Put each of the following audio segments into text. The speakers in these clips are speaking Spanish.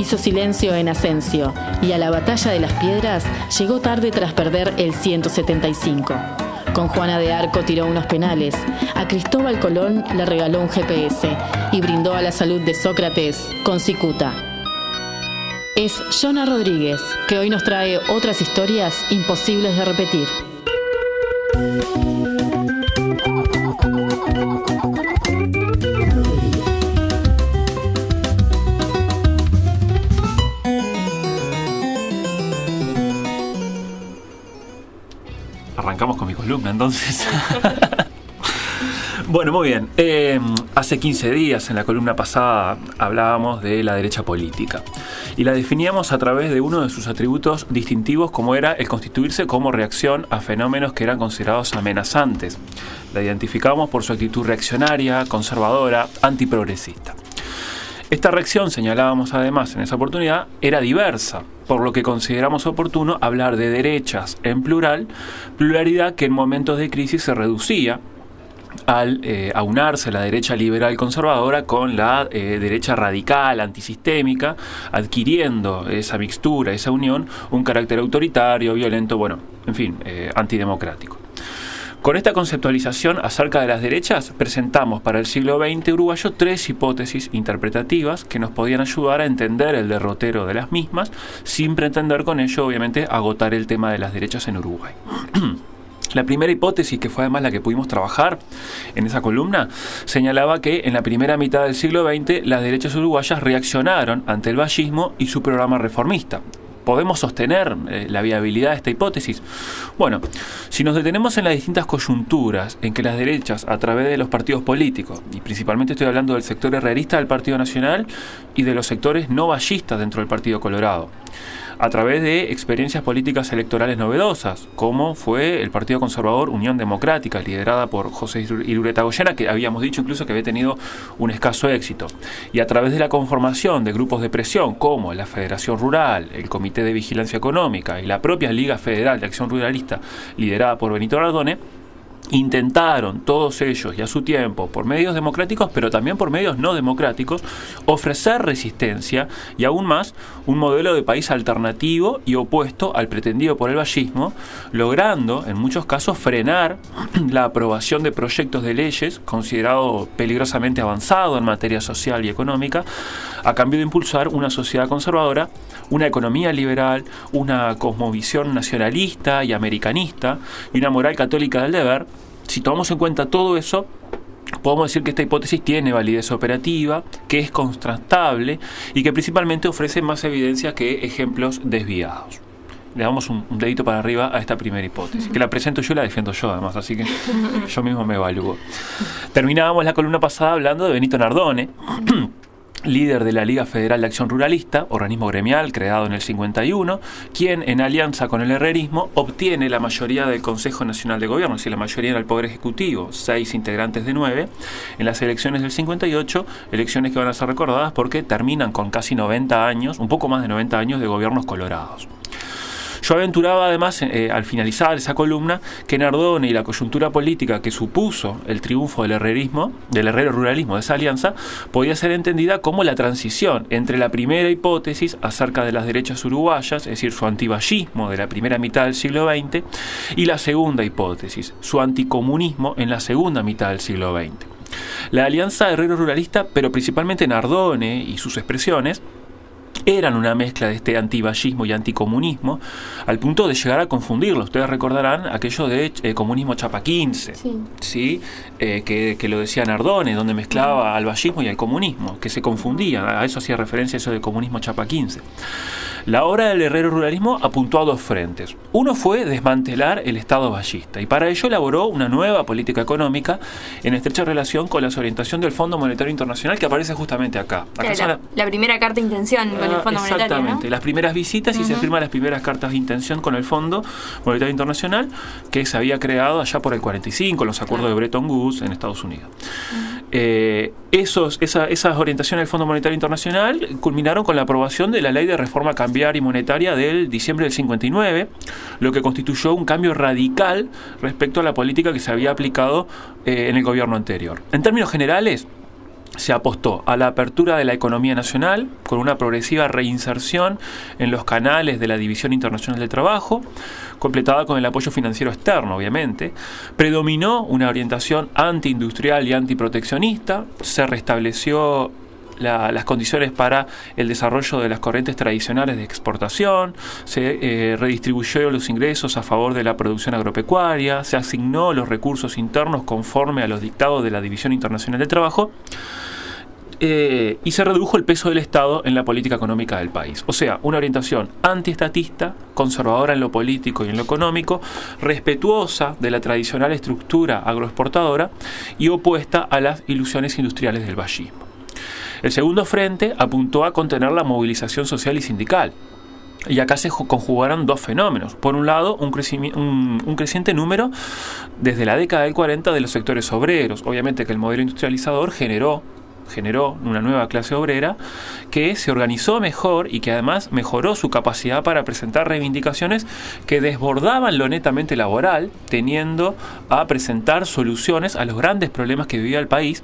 hizo silencio en Asensio y a la batalla de las piedras llegó tarde tras perder el 175. Con Juana de Arco tiró unos penales, a Cristóbal Colón le regaló un GPS y brindó a la salud de Sócrates con cicuta. Es Jona Rodríguez, que hoy nos trae otras historias imposibles de repetir. Arrancamos con mi columna, entonces. Bueno, muy bien. Hace 15 días, en la columna pasada, hablábamos de la derecha política. Y la definíamos a través de uno de sus atributos distintivos, como era el constituirse como reacción a fenómenos que eran considerados amenazantes. La identificamos por su actitud reaccionaria, conservadora, antiprogresista. Esta reacción, señalábamos además en esa oportunidad, era diversa, por lo que consideramos oportuno hablar de derechas en plural, pluralidad que en momentos de crisis se reducía al aunarse la derecha liberal conservadora con la derecha radical, antisistémica, adquiriendo esa mixtura, esa unión, un carácter autoritario, violento, bueno, en fin, antidemocrático. Con esta conceptualización acerca de las derechas, presentamos para el siglo XX uruguayo 3 hipótesis interpretativas que nos podían ayudar a entender el derrotero de las mismas, sin pretender con ello, obviamente, agotar el tema de las derechas en Uruguay. La primera hipótesis, que fue además la que pudimos trabajar en esa columna, señalaba que en la primera mitad del siglo XX las derechas uruguayas reaccionaron ante el vallismo y su programa reformista. ¿Podemos sostener la viabilidad de esta hipótesis? Bueno, si nos detenemos en las distintas coyunturas en que las derechas, a través de los partidos políticos, y principalmente estoy hablando del sector herrerista del Partido Nacional y de los sectores no vallistas dentro del Partido Colorado, a través de experiencias políticas electorales novedosas, como fue el Partido Conservador Unión Democrática, liderada por José Irureta Goyena, que habíamos dicho incluso que había tenido un escaso éxito, y a través de la conformación de grupos de presión como la Federación Rural, el Comité de Vigilancia Económica y la propia Liga Federal de Acción Ruralista, liderada por Benito Nardone, intentaron todos ellos y a su tiempo, por medios democráticos, pero también por medios no democráticos, ofrecer resistencia y aún más un modelo de país alternativo y opuesto al pretendido por el vallismo, logrando en muchos casos frenar la aprobación de proyectos de leyes considerados peligrosamente avanzados en materia social y económica, a cambio de impulsar una sociedad conservadora, una economía liberal, una cosmovisión nacionalista y americanista y una moral católica del deber. Si tomamos en cuenta todo eso, podemos decir que esta hipótesis tiene validez operativa, que es contrastable y que principalmente ofrece más evidencia que ejemplos desviados. Le damos un dedito para arriba a esta primera hipótesis, que la presento yo y la defiendo yo además, así que yo mismo me evalúo. Terminábamos la columna pasada hablando de Benito Nardone, líder de la Liga Federal de Acción Ruralista, organismo gremial creado en el 51, quien en alianza con el herrerismo obtiene la mayoría del Consejo Nacional de Gobierno, es decir, la mayoría era el Poder Ejecutivo, 6 integrantes de 9, en las elecciones del 58, elecciones que van a ser recordadas porque terminan con casi 90 años, un poco más de 90 años de gobiernos colorados. Yo aventuraba además, al finalizar esa columna, que Nardone y la coyuntura política que supuso el triunfo del herrerismo, del herrero ruralismo de esa alianza, podía ser entendida como la transición entre la primera hipótesis acerca de las derechas uruguayas, es decir, su antivallismo de la primera mitad del siglo XX, y la segunda hipótesis, su anticomunismo en la segunda mitad del siglo XX. La alianza herrero-ruralista, pero principalmente Nardone y sus expresiones, eran una mezcla de este antivallismo y anticomunismo, al punto de llegar a confundirlo. Ustedes recordarán aquello de comunismo chapa 15, ¿sí? Que lo decía Nardone, donde mezclaba al vallismo y al comunismo, que se confundían. A eso hacía referencia eso de comunismo chapa 15. La obra del herrero ruralismo apuntó a dos frentes. Uno fue desmantelar el Estado vallista, y para ello elaboró una nueva política económica en estrecha relación con la orientación del Fondo Monetario Internacional, que aparece justamente acá. Claro, la primera carta de intención con el Fondo Monetario, exactamente, ¿no? Las primeras visitas y se firman las primeras cartas de intención con el Fondo Monetario Internacional, que se había creado allá por el 45, los acuerdos de Bretton Woods en Estados Unidos. Esas orientaciones del Fondo Monetario Internacional culminaron con la aprobación de la Ley de Reforma Cambiaria y Monetaria del diciembre del 59, lo que constituyó un cambio radical respecto a la política que se había aplicado en el gobierno anterior. En términos generales, se apostó a la apertura de la economía nacional con una progresiva reinserción en los canales de la División Internacional del Trabajo, completada con el apoyo financiero externo, obviamente. Predominó una orientación antiindustrial y antiproteccionista, se restableció las condiciones para el desarrollo de las corrientes tradicionales de exportación, se redistribuyó los ingresos a favor de la producción agropecuaria, se asignó los recursos internos conforme a los dictados de la División Internacional del Trabajo, y se redujo el peso del Estado en la política económica del país. O sea, una orientación antiestatista, conservadora en lo político y en lo económico, respetuosa de la tradicional estructura agroexportadora y opuesta a las ilusiones industriales del vallismo. El segundo frente apuntó a contener la movilización social y sindical. Y acá se conjugaron dos fenómenos. Por un lado, un creciente número desde la década del 40 de los sectores obreros. Obviamente que el modelo industrializador generó una nueva clase obrera que se organizó mejor y que además mejoró su capacidad para presentar reivindicaciones que desbordaban lo netamente laboral, teniendo a presentar soluciones a los grandes problemas que vivía el país.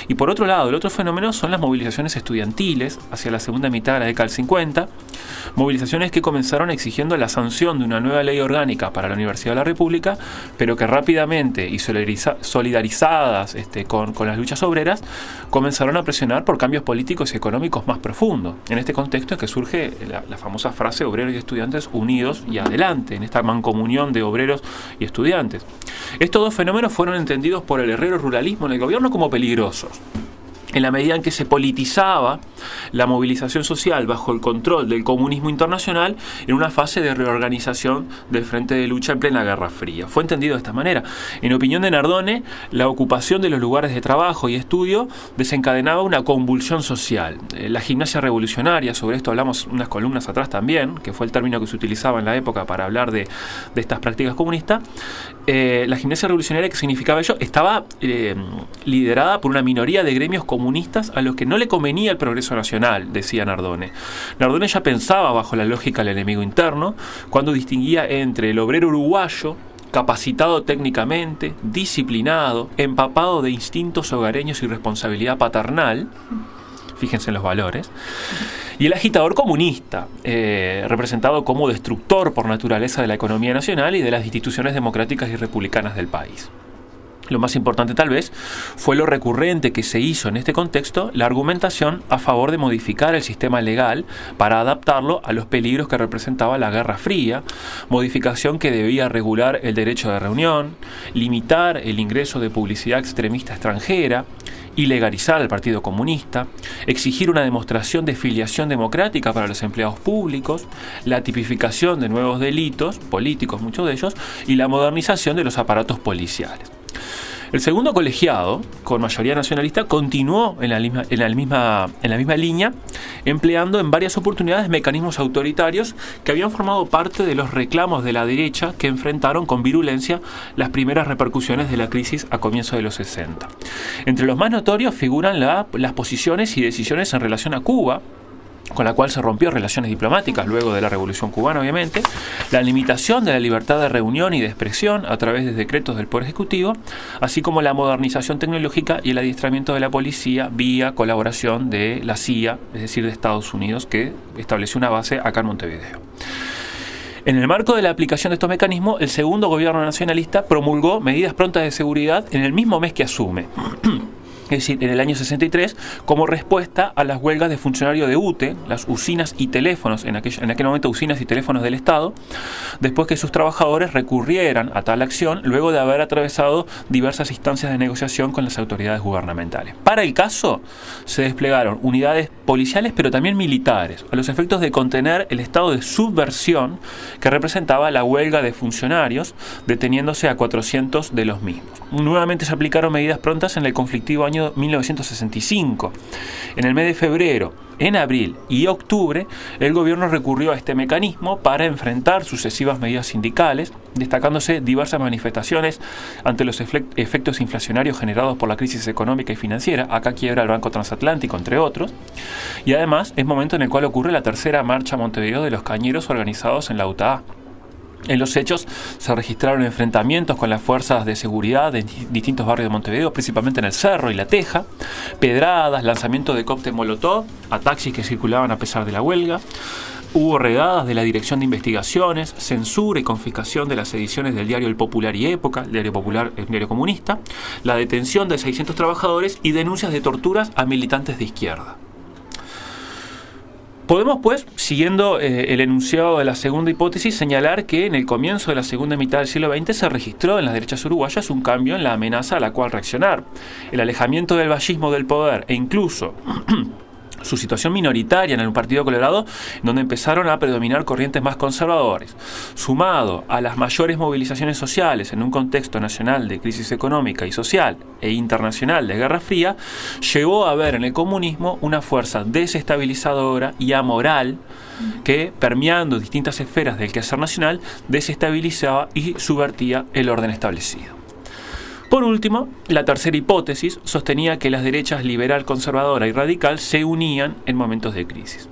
Y por otro lado, el otro fenómeno son las movilizaciones estudiantiles hacia la segunda mitad de la década del 50, movilizaciones que comenzaron exigiendo la sanción de una nueva ley orgánica para la Universidad de la República, pero que rápidamente y solidarizadas con las luchas obreras, comenzaron a presionar por cambios políticos y económicos más profundos. En este contexto es que surge la famosa frase obreros y estudiantes unidos y adelante, en esta mancomunión de obreros y estudiantes. Estos dos fenómenos fueron entendidos por el herrero ruralismo en el gobierno como peligrosos, en la medida en que se politizaba la movilización social bajo el control del comunismo internacional en una fase de reorganización del frente de lucha en plena Guerra Fría. Fue entendido de esta manera. En opinión de Nardone, la ocupación de los lugares de trabajo y estudio desencadenaba una convulsión social. La gimnasia revolucionaria, sobre esto hablamos unas columnas atrás también, que fue el término que se utilizaba en la época para hablar de estas prácticas comunistas. La gimnasia revolucionaria, que significaba ello, estaba liderada por una minoría de gremios comunistas a los que no le convenía el progreso nacional, decía Nardone. Nardone ya pensaba bajo la lógica del enemigo interno, cuando distinguía entre el obrero uruguayo, capacitado técnicamente, disciplinado, empapado de instintos hogareños y responsabilidad paternal, fíjense en los valores, y el agitador comunista, representado como destructor por naturaleza de la economía nacional y de las instituciones democráticas y republicanas del país. Lo más importante tal vez fue lo recurrente que se hizo en este contexto, la argumentación a favor de modificar el sistema legal para adaptarlo a los peligros que representaba la Guerra Fría, modificación que debía regular el derecho de reunión, limitar el ingreso de publicidad extremista extranjera, ilegalizar al Partido Comunista, exigir una demostración de filiación democrática para los empleados públicos, la tipificación de nuevos delitos políticos, muchos de ellos, y la modernización de los aparatos policiales. El segundo colegiado, con mayoría nacionalista, continuó en la misma línea, empleando en varias oportunidades mecanismos autoritarios que habían formado parte de los reclamos de la derecha que enfrentaron con virulencia las primeras repercusiones de la crisis a comienzos de los 60. Entre los más notorios figuran las posiciones y decisiones en relación a Cuba, con la cual se rompió relaciones diplomáticas luego de la Revolución Cubana, obviamente, la limitación de la libertad de reunión y de expresión a través de decretos del Poder Ejecutivo, así como la modernización tecnológica y el adiestramiento de la policía vía colaboración de la CIA, es decir, de Estados Unidos, que estableció una base acá en Montevideo. En el marco de la aplicación de estos mecanismos, el segundo gobierno nacionalista promulgó medidas prontas de seguridad en el mismo mes que asume. Es decir, en el año 63, como respuesta a las huelgas de funcionarios de UTE, las usinas y teléfonos, en aquel momento usinas y teléfonos del Estado, después que sus trabajadores recurrieran a tal acción luego de haber atravesado diversas instancias de negociación con las autoridades gubernamentales. Para el caso, se desplegaron unidades policiales, pero también militares, a los efectos de contener el estado de subversión que representaba la huelga de funcionarios, deteniéndose a 400 de los mismos. Nuevamente se aplicaron medidas prontas en el conflictivo año 1965. En el mes de febrero, en abril y octubre, el gobierno recurrió a este mecanismo para enfrentar sucesivas medidas sindicales, destacándose diversas manifestaciones ante los efectos inflacionarios generados por la crisis económica y financiera. Acá quiebra el Banco Transatlántico, entre otros. Y además es momento en el cual ocurre la tercera marcha a Montevideo de los cañeros organizados en la UTA. En los hechos se registraron enfrentamientos con las fuerzas de seguridad en distintos barrios de Montevideo, principalmente en el Cerro y La Teja, pedradas, lanzamiento de cóctel molotov a taxis que circulaban a pesar de la huelga. Hubo redadas de la Dirección de Investigaciones, censura y confiscación de las ediciones del diario El Popular y Época, el diario Popular es un diario comunista, la detención de 600 trabajadores y denuncias de torturas a militantes de izquierda. Podemos, pues, siguiendo el enunciado de la segunda hipótesis, señalar que en el comienzo de la segunda mitad del siglo XX se registró en las derechas uruguayas un cambio en la amenaza a la cual reaccionar. El alejamiento del vallismo del poder e incluso su situación minoritaria en el Partido Colorado, donde empezaron a predominar corrientes más conservadores, sumado a las mayores movilizaciones sociales en un contexto nacional de crisis económica y social e internacional de Guerra Fría, llevó a ver en el comunismo una fuerza desestabilizadora y amoral que, permeando distintas esferas del quehacer nacional, desestabilizaba y subvertía el orden establecido. Por último, la tercera hipótesis sostenía que las derechas liberal, conservadora y radical se unían en momentos de crisis.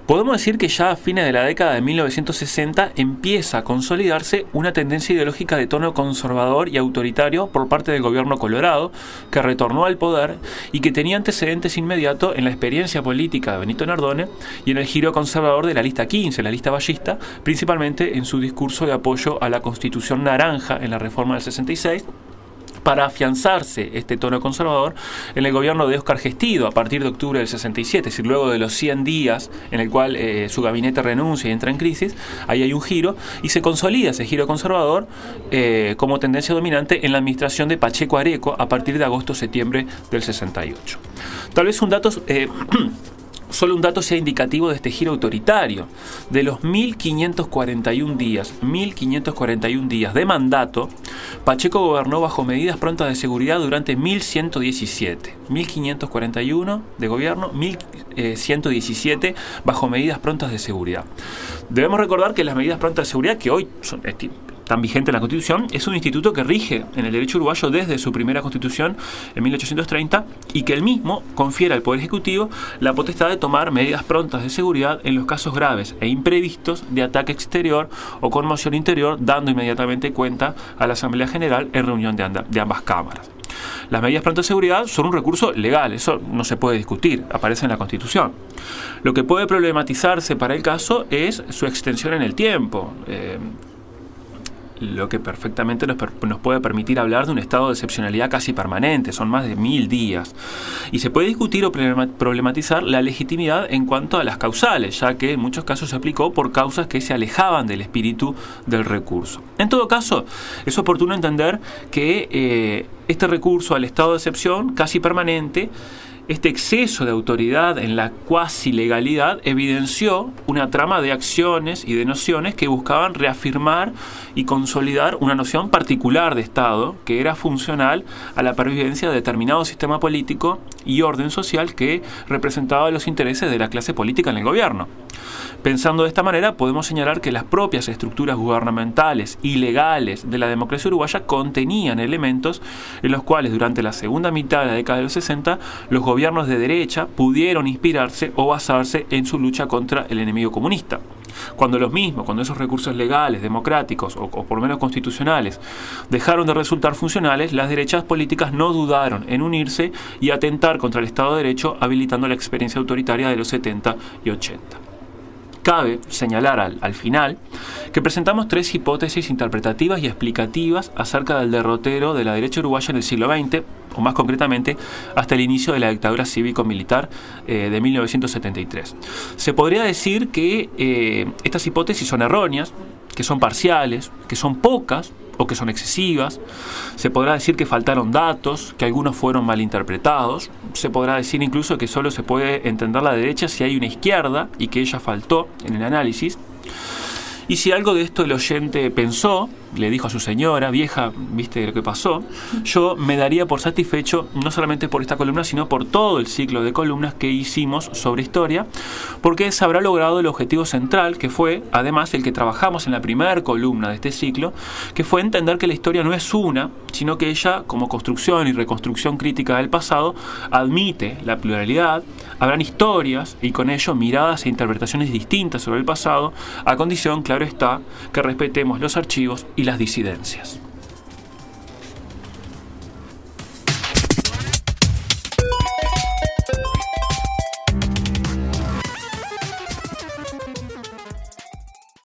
Podemos decir que ya a fines de la década de 1960 empieza a consolidarse una tendencia ideológica de tono conservador y autoritario por parte del gobierno colorado, que retornó al poder y que tenía antecedentes inmediatos en la experiencia política de Benito Nardone y en el giro conservador de la lista 15, la lista vallista, principalmente en su discurso de apoyo a la Constitución Naranja en la reforma del 66, para afianzarse este tono conservador en el gobierno de Óscar Gestido a partir de octubre del 67, es decir, luego de los 100 días en el cual su gabinete renuncia y entra en crisis, ahí hay un giro y se consolida ese giro conservador como tendencia dominante en la administración de Pacheco Areco a partir de agosto-septiembre del 68. Tal vez solo un dato sea indicativo de este giro autoritario. De los 1.541 días de mandato, Pacheco gobernó bajo medidas prontas de seguridad durante 1.117. 1.541 de gobierno, 1.117 bajo medidas prontas de seguridad. Debemos recordar que las medidas prontas de seguridad, que hoy son tan vigente en la Constitución, es un instituto que rige en el derecho uruguayo desde su primera Constitución en 1830 y que el mismo confiere al Poder Ejecutivo la potestad de tomar medidas prontas de seguridad en los casos graves e imprevistos de ataque exterior o conmoción interior, dando inmediatamente cuenta a la Asamblea General en reunión de ambas cámaras. Las medidas prontas de seguridad son un recurso legal, eso no se puede discutir, aparece en la Constitución. Lo que puede problematizarse para el caso es su extensión en el tiempo, lo que perfectamente nos puede permitir hablar de un estado de excepcionalidad casi permanente, son más de 1000 días. Y se puede discutir o problematizar la legitimidad en cuanto a las causales, ya que en muchos casos se aplicó por causas que se alejaban del espíritu del recurso. En todo caso, es oportuno entender que este recurso al estado de excepción casi permanente, este exceso de autoridad en la cuasi legalidad evidenció una trama de acciones y de nociones que buscaban reafirmar y consolidar una noción particular de Estado que era funcional a la pervivencia de determinado sistema político y orden social que representaba los intereses de la clase política en el gobierno. Pensando de esta manera, podemos señalar que las propias estructuras gubernamentales y legales de la democracia uruguaya contenían elementos en los cuales durante la segunda mitad de la década de los 60 los gobiernos de derecha pudieron inspirarse o basarse en su lucha contra el enemigo comunista. Cuando esos recursos legales, democráticos o por lo menos constitucionales dejaron de resultar funcionales, las derechas políticas no dudaron en unirse y atentar contra el Estado de Derecho, habilitando la experiencia autoritaria de los 70 y 80. Cabe señalar al final que presentamos 3 hipótesis interpretativas y explicativas acerca del derrotero de la derecha uruguaya en el siglo XX, o más concretamente hasta el inicio de la dictadura cívico-militar de 1973. Se podría decir que estas hipótesis son erróneas, que son parciales, que son pocas o que son excesivas. Se podrá decir que faltaron datos, que algunos fueron mal interpretados. Se podrá decir incluso que solo se puede entender la derecha si hay una izquierda y que ella faltó en el análisis. Y si algo de esto el oyente pensó, le dijo a su señora, vieja, ¿viste lo que pasó? Yo me daría por satisfecho, no solamente por esta columna, sino por todo el ciclo de columnas que hicimos sobre historia, porque se habrá logrado el objetivo central, que fue, además, el que trabajamos en la primera columna de este ciclo, que fue entender que la historia no es una, sino que ella, como construcción y reconstrucción crítica del pasado, admite la pluralidad, habrán historias y con ello miradas e interpretaciones distintas sobre el pasado, a condición, claro está, que respetemos los archivos y las disidencias.